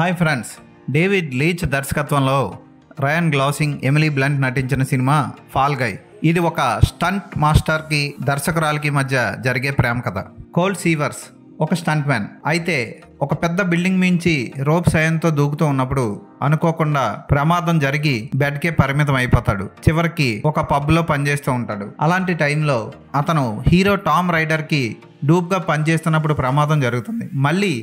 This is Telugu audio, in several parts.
హాయ్ ఫ్రెండ్స్, డేవిడ్ లీచ్ దర్శకత్వంలో రయాన్ గ్లాసింగ్, ఎమిలీ బ్లంట్ నటించిన సినిమా ఫాల్ గై. ఇది ఒక స్టంట్ మాస్టర్కి దర్శకురాలికి మధ్య జరిగే ప్రేమ కథ. కోల్ సీవర్స్ ఒక స్టంట్ మ్యాన్. అయితే ఒక పెద్ద బిల్డింగ్ మించి రోప్ సాయంతో దూకుతూ ఉన్నప్పుడు అనుకోకుండా ప్రమాదం జరిగి బెడ్కే పరిమితం అయిపోతాడు. చివరికి ఒక పబ్లో పనిచేస్తూ ఉంటాడు. అలాంటి టైంలో అతను హీరో టామ్ రైడర్కి డూప్గా పనిచేస్తున్నప్పుడు ప్రమాదం జరుగుతుంది. మళ్ళీ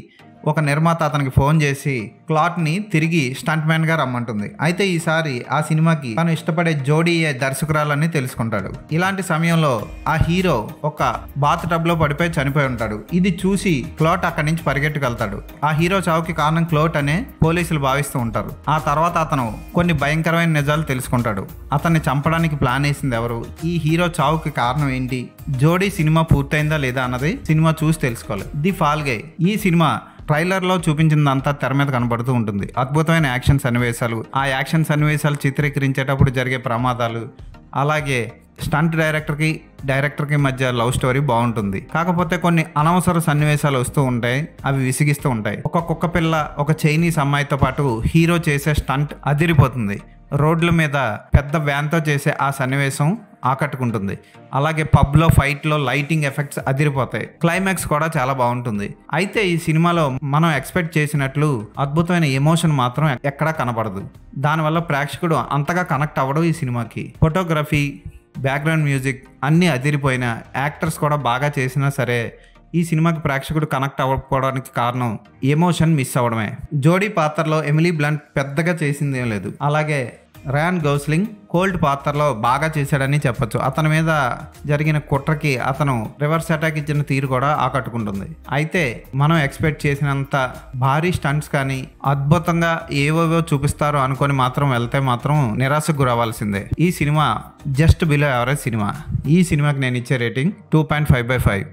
ఒక నిర్మాత అతనికి ఫోన్ చేసి క్లాట్ని తిరిగి స్టంట్ మ్యాన్గా రమ్మంటుంది. అయితే ఈసారి ఆ సినిమాకి తను ఇష్టపడే జోడీ దర్శకురాలని తెలుసుకుంటాడు. ఇలాంటి సమయంలో ఆ హీరో ఒక బాత్ టబ్లో పడిపోయి చనిపోయి ఉంటాడు. ఇది చూసి క్లాట్ అక్కడి నుంచి పరిగెట్టుకెళ్తాడు. ఆ హీరో చావుకి కారణం క్లాట్ అనే పోలీసులు భావిస్తూ ఉంటారు. ఆ తర్వాత అతను కొన్ని భయంకరమైన నిజాలు తెలుసుకుంటాడు. అతన్ని చంపడానికి ప్లాన్ వేసింది ఎవరు, ఈ హీరో చావుకి కారణం ఏంటి, జోడీ సినిమా పూర్తయిందా లేదా అన్నది సినిమా చూసి తెలుసుకోవాలి. ది ఫాల్ గై. ఈ సినిమా ట్రైలర్లో చూపించిందంతా తెర మీద కనబడుతూ ఉంటుంది. అద్భుతమైన యాక్షన్ సన్నివేశాలు, ఆ యాక్షన్ సన్నివేశాలు చిత్రీకరించేటప్పుడు జరిగే ప్రమాదాలు, అలాగే స్టంట్ డైరెక్టర్కి మధ్య లవ్ స్టోరీ బాగుంటుంది. కాకపోతే కొన్ని అనవసర సన్నివేశాలు వస్తూ ఉంటాయి, అవి విసిగిస్తూ ఉంటాయి. ఒక కుక్క పిల్ల, ఒక చైనీస్ అమ్మాయితో పాటు హీరో చేసే స్టంట్ అదిరిపోతుంది. రోడ్ల మీద పెద్ద వ్యాన్తో చేసే ఆ సన్నివేశం ఆకట్టుకుంటుంది. అలాగే పబ్లో ఫైట్లో లైటింగ్ ఎఫెక్ట్స్ అదిరిపోతాయి. క్లైమాక్స్ కూడా చాలా బాగుంటుంది. అయితే ఈ సినిమాలో మనం ఎక్స్పెక్ట్ చేసినట్లు అద్భుతమైన ఎమోషన్ మాత్రం ఎక్కడా కనబడదు. దానివల్ల ప్రేక్షకుడు అంతగా కనెక్ట్ అవ్వడం ఈ సినిమాకి. ఫోటోగ్రఫీ, బ్యాక్గ్రౌండ్ మ్యూజిక్ అన్నీ అదిరిపోయిన, యాక్టర్స్ కూడా బాగా చేసినా సరే ఈ సినిమాకి ప్రేక్షకుడు కనెక్ట్ అవ్వకపోవడానికి కారణం ఎమోషన్ మిస్ అవ్వడమే. జోడీ పాత్రలో ఎమిలీ బ్లంట్ పెద్దగా చేసిందేం లేదు. అలాగే రయాన్ గోస్లింగ్ కోల్డ్ పాత్రలో బాగా చేశాడని చెప్పొచ్చు. అతని మీద జరిగిన కుట్రకి అతను రివర్స్ అటాక్ ఇచ్చిన తీరు కూడా ఆకట్టుకుంటుంది. అయితే మనం ఎక్స్పెక్ట్ చేసినంత భారీ స్టంట్స్ కానీ అద్భుతంగా ఏవేవో చూపిస్తారో అనుకొని మాత్రం వెళ్తే మాత్రం నిరాశకు గురవ్వాల్సిందే. ఈ cinema just below average cinema. ఈ సినిమాకి నేను ఇచ్చే రేటింగ్ 2.5/5.